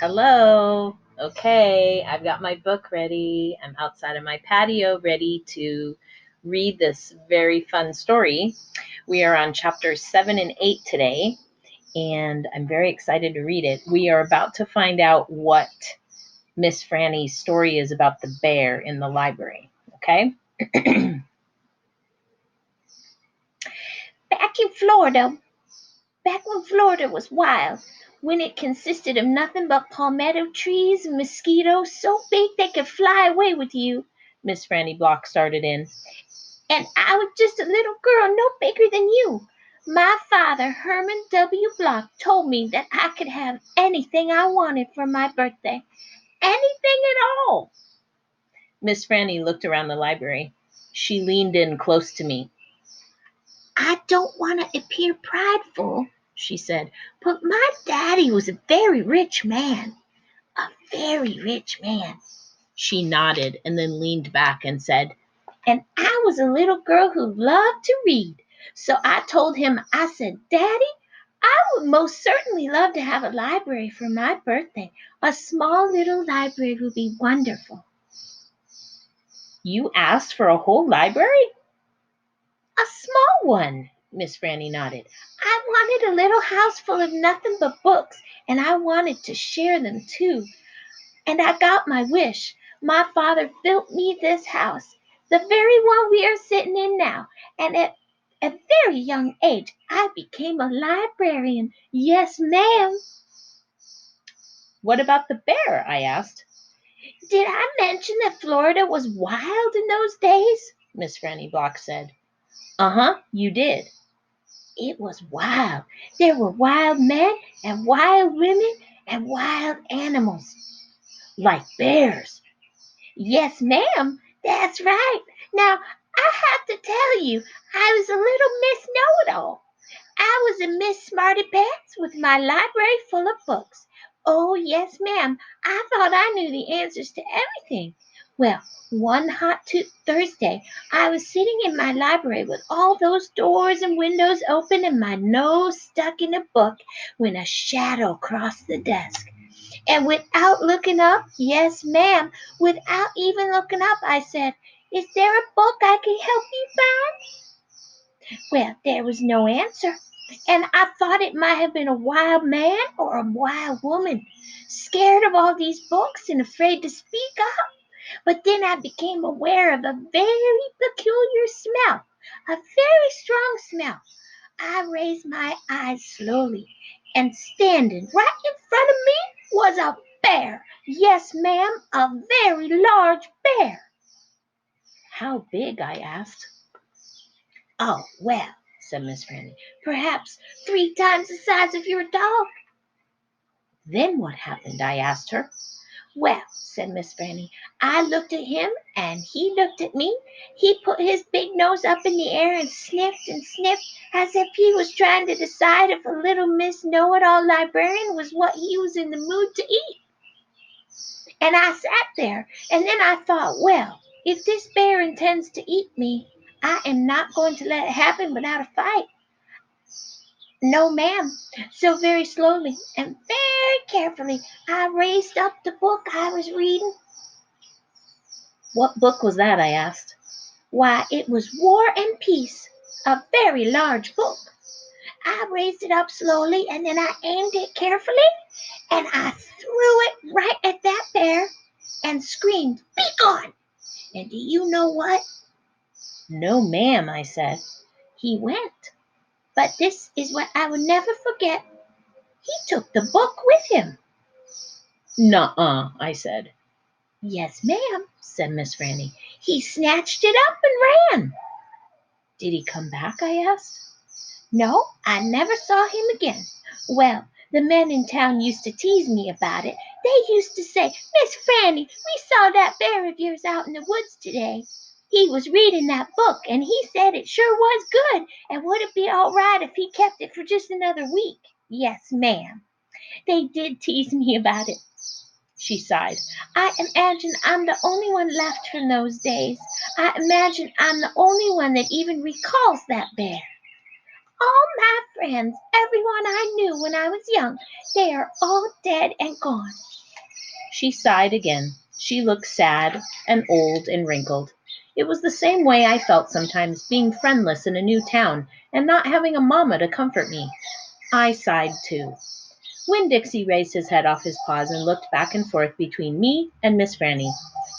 Hello. Okay, I've got my book ready. I'm outside of my patio ready to read this very fun story. We are on chapters 7 and 8 today, and I'm very excited to read it. We are about to find out what Miss Franny's story is about the bear in the library. Okay? Back in Florida, back when Florida was wild, when it consisted of nothing but palmetto trees and mosquitoes so big they could fly away with you, Miss Franny Block started in. And I was just a little girl no bigger than you. My father, Herman W. Block, told me that I could have anything I wanted for my birthday. Anything at all. Miss Franny looked around the library. She leaned in close to me. I don't want to appear prideful, she said, but my daddy was a very rich man. A very rich man. She nodded and then leaned back and said, and I was a little girl who loved to read. So I told him, I said, Daddy, I would most certainly love to have a library for my birthday. A small little library would be wonderful. You asked for a whole library? A small one, Miss Franny nodded. I wanted a little house full of nothing but books, and I wanted to share them too. And I got my wish. My father built me this house, the very one we are sitting in now. And at a very young age, I became a librarian. Yes, ma'am. What about the bear? I asked. Did I mention that Florida was wild in those days? Miss Franny Block said. Uh-huh, you did. It was wild. There were wild men and wild women and wild animals, like bears. Yes, ma'am, that's right. Now, I have to tell you, I was a little Miss Know-it-all. I was a Miss Smarty Pants with my library full of books. Oh, yes, ma'am, I thought I knew the answers to everything. Well, one hot Thursday, I was sitting in my library with all those doors and windows open and my nose stuck in a book when a shadow crossed the desk. And without looking up, yes, ma'am, without even looking up, I said, is there a book I can help you find? Well, there was no answer. And I thought it might have been a wild man or a wild woman, scared of all these books and afraid to speak up. But then I became aware of a very peculiar smell, a very strong smell. I raised my eyes slowly, and standing right in front of me was a bear. Yes, ma'am, a very large bear. How big? I asked. Oh, well, said Miss Franny, perhaps 3 times the size of your dog. Then what happened? I asked her. Well, said Miss Franny, I looked at him and he looked at me. He put his big nose up in the air and sniffed as if he was trying to decide if a little Miss Know-it-all librarian was what he was in the mood to eat. And I sat there and then I thought, well, if this bear intends to eat me, I am not going to let it happen without a fight. No, ma'am. So very slowly and very carefully, I raised up the book I was reading. What book was that? I asked. Why, it was War and Peace, a very large book. I raised it up slowly and then I aimed it carefully and I threw it right at that bear and screamed, be gone! And do you know what? No, ma'am, I said. He went. But this is what I will never forget. He took the book with him. Nuh-uh, I said. Yes, ma'am, said Miss Franny. He snatched it up and ran. Did he come back? I asked. No, I never saw him again. Well, the men in town used to tease me about it. They used to say, Miss Franny, we saw that bear of yours out in the woods today. He was reading that book, and he said it sure was good, and would it be all right if he kept it for just another week? Yes, ma'am. They did tease me about it. She sighed. I imagine I'm the only one left from those days. I imagine I'm the only one that even recalls that bear. All my friends, everyone I knew when I was young, they are all dead and gone." She sighed again. She looked sad and old and wrinkled. It was the same way I felt sometimes, being friendless in a new town and not having a mamma to comfort me. I sighed too. Winn-Dixie raised his head off his paws and looked back and forth between me and Miss Franny.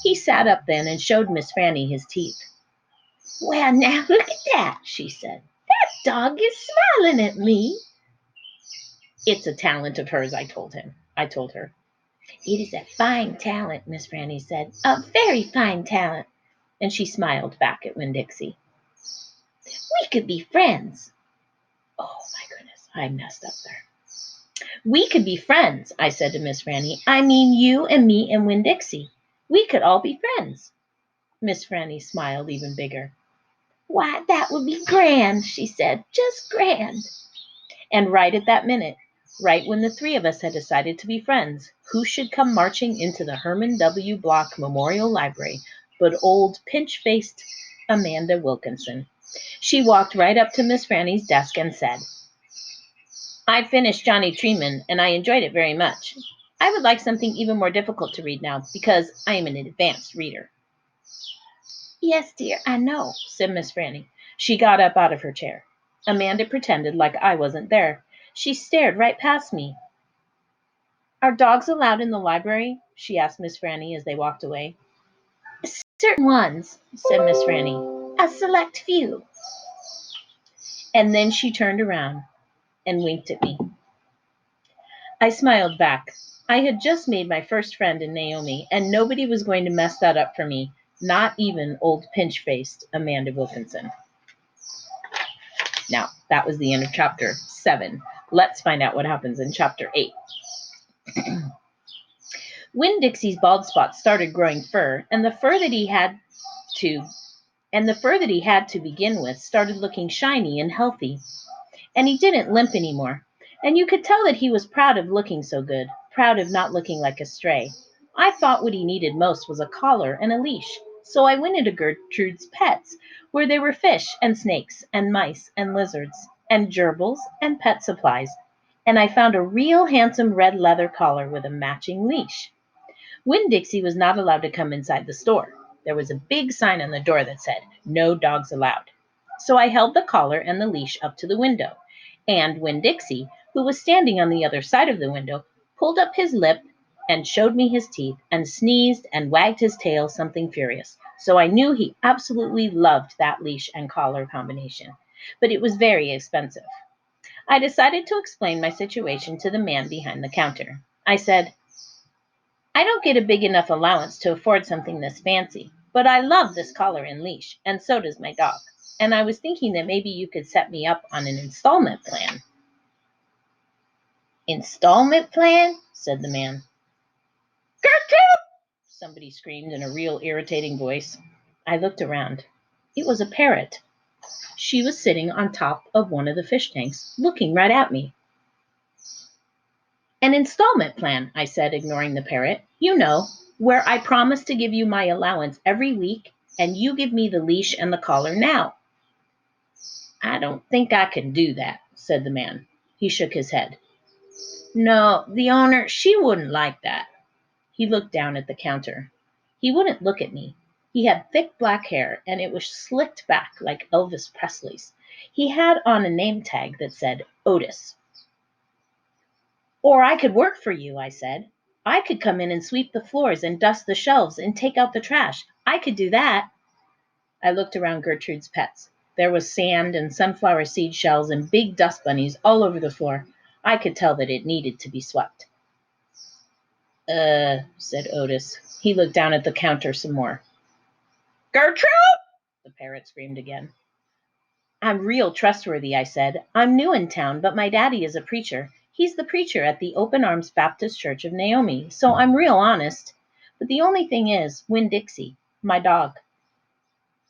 He sat up then and showed Miss Franny his teeth. "Well, now look at that," she said. "That dog is smiling at me." "It's a talent of hers," I told her. "It is a fine talent," Miss Franny said. "A very fine talent." And she smiled back at Winn-Dixie. "We could be friends." Oh my goodness, I messed up there. "We could be friends," I said to Miss Franny. "I mean you and me and Winn-Dixie. We could all be friends." Miss Franny smiled even bigger. "Why, that would be grand," she said. "Just grand." And right at that minute, right when the three of us had decided to be friends, who should come marching into the Herman W. Block Memorial Library but old pinch-faced Amanda Wilkinson. She walked right up to Miss Franny's desk and said, "I finished Johnny Treeman, and I enjoyed it very much. I would like something even more difficult to read now, because I am an advanced reader." "Yes, dear, I know," said Miss Franny. She got up out of her chair. Amanda pretended like I wasn't there. She stared right past me. "Are dogs allowed in the library?" she asked Miss Franny as they walked away. "Certain ones," said Miss Franny. "A select few." And then she turned around and winked at me. I smiled back. I had just made my first friend in Naomi, and nobody was going to mess that up for me, not even old pinch-faced Amanda Wilkinson. Now, that was the end of chapter 7. Let's find out what happens in chapter 8. Winn-Dixie's bald spot started growing fur, and the fur that he had to begin with started looking shiny and healthy. And he didn't limp anymore. And you could tell that he was proud of looking so good, proud of not looking like a stray. I thought what he needed most was a collar and a leash. So I went into Gertrude's Pets, where there were fish and snakes and mice and lizards and gerbils and pet supplies. And I found a real handsome red leather collar with a matching leash. Winn-Dixie was not allowed to come inside the store. There was a big sign on the door that said, "No dogs allowed." So I held the collar and the leash up to the window, and Winn-Dixie, who was standing on the other side of the window, pulled up his lip and showed me his teeth and sneezed and wagged his tail something furious. So I knew he absolutely loved that leash and collar combination. But it was very expensive. I decided to explain my situation to the man behind the counter. I said, "I don't get a big enough allowance to afford something this fancy, but I love this collar and leash, and so does my dog. And I was thinking that maybe you could set me up on an installment plan." "Installment plan?" said the man. "Gertrude!" somebody screamed in a real irritating voice. I looked around. It was a parrot. She was sitting on top of one of the fish tanks, looking right at me. "An installment plan," I said, ignoring the parrot. "You know, where I promise to give you my allowance every week, and you give me the leash and the collar now." "I don't think I can do that," said the man. He shook his head. "No, the owner, she wouldn't like that." He looked down at the counter. He wouldn't look at me. He had thick black hair, and it was slicked back like Elvis Presley's. He had on a name tag that said Otis. "Or I could work for you," I said. "I could come in and sweep the floors and dust the shelves and take out the trash. I could do that." I looked around Gertrude's Pets. There was sand and sunflower seed shells and big dust bunnies all over the floor. I could tell that it needed to be swept. Said Otis. He looked down at the counter some more. "Gertrude!" the parrot screamed again. "I'm real trustworthy," I said. "I'm new in town, but my daddy is a preacher. He's the preacher at the Open Arms Baptist Church of Naomi, so I'm real honest. But the only thing is, Winn-Dixie, my dog.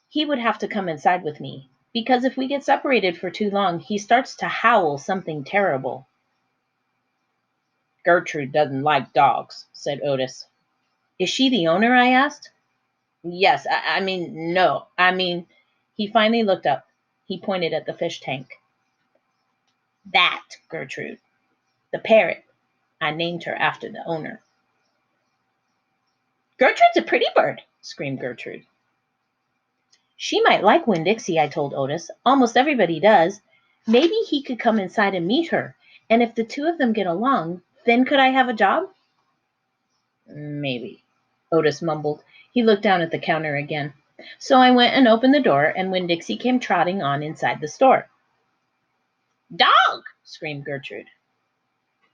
He would have to come inside with me, because if we get separated for too long, he starts to howl something terrible." "Gertrude doesn't like dogs," said Otis. "Is she the owner?" I asked. "Yes, I mean, no. I mean," he finally looked up. He pointed at the fish tank. That, Gertrude. The parrot. I named her after the owner. Gertrude's a pretty bird, screamed Gertrude. She might like Winn-Dixie, I told Otis. Almost everybody does. Maybe he could come inside and meet her, and if the two of them get along, then could I have a job? Maybe, Otis mumbled. He looked down at the counter again. So I went and opened the door, and Winn-Dixie came trotting on inside the store. Dog! Screamed Gertrude.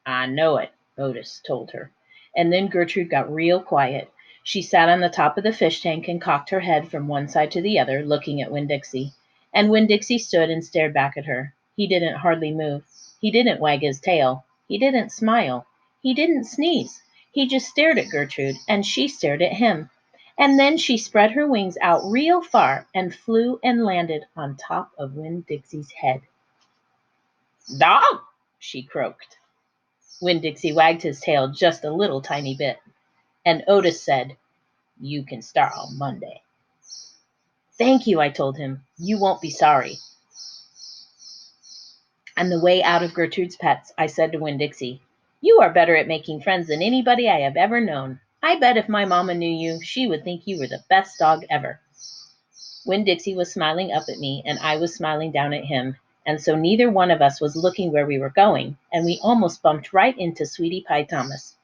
I know it, Otis told her. And then Gertrude got real quiet. She sat on the top of the fish tank and cocked her head from one side to the other, looking at Winn-Dixie. And Winn-Dixie stood and stared back at her. He didn't hardly move. He didn't wag his tail. He didn't smile. He didn't sneeze. He just stared at Gertrude, and she stared at him. And then she spread her wings out real far and flew and landed on top of Winn-Dixie's head. Dog! She croaked. Winn-Dixie wagged his tail just a little tiny bit, and Otis said, You can start on Monday. Thank you, I told him. You won't be sorry. On the way out of Gertrude's Pets, I said to Winn-Dixie, You are better at making friends than anybody I have ever known. I bet if my mama knew you, she would think you were the best dog ever. Winn-Dixie was smiling up at me, and I was smiling down at him, and so neither one of us was looking where we were going, and we almost bumped right into Sweetie Pie Thomas.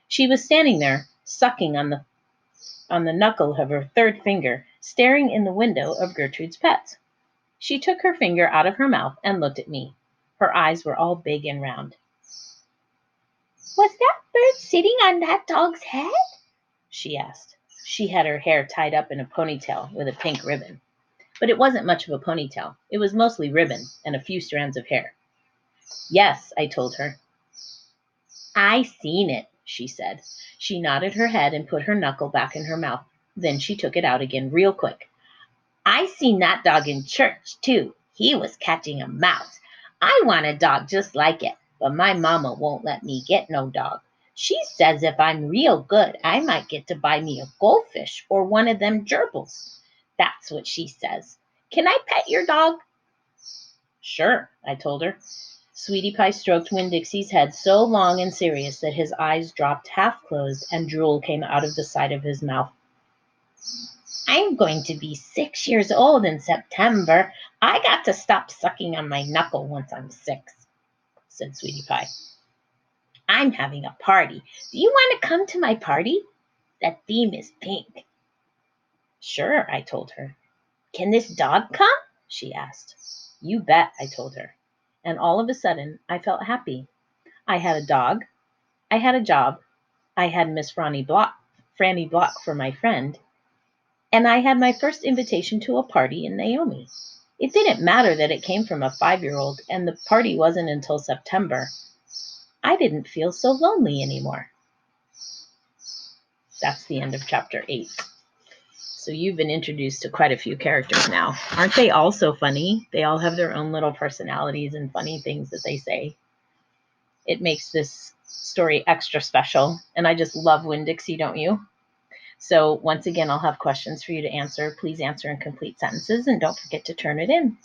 She was standing there, sucking on the knuckle of her third finger, staring in the window of Gertrude's Pets. She took her finger out of her mouth and looked at me. Her eyes were all big and round. Was that bird sitting on that dog's head? She asked. She had her hair tied up in a ponytail with a pink ribbon. But it wasn't much of a ponytail. It was mostly ribbon and a few strands of hair. Yes, I told her. I seen it, she said. She nodded her head and put her knuckle back in her mouth. Then she took it out again real quick. I seen that dog in church, too. He was catching a mouse. I want a dog just like it, but my mama won't let me get no dog. She says if I'm real good, I might get to buy me a goldfish or one of them gerbils. That's what she says. Can I pet your dog? Sure, I told her. Sweetie Pie stroked Winn-Dixie's head so long and serious that his eyes dropped half closed and drool came out of the side of his mouth. I'm going to be 6 years old in September. I got to stop sucking on my knuckle once I'm 6, said Sweetie Pie. I'm having a party. Do you want to come to my party? The theme is pink. Sure, I told her. Can this dog come? She asked. You bet, I told her. And all of a sudden, I felt happy. I had a dog. I had a job. I had Miss Franny Block for my friend. And I had my first invitation to a party in Naomi. It didn't matter that it came from a 5-year-old and the party wasn't until September. I didn't feel so lonely anymore. That's the end of chapter 8. So you've been introduced to quite a few characters now. Aren't they all so funny? They all have their own little personalities and funny things that they say. It makes this story extra special. And I just love Winn-Dixie, don't you? So once again, I'll have questions for you to answer. Please answer in complete sentences and don't forget to turn it in.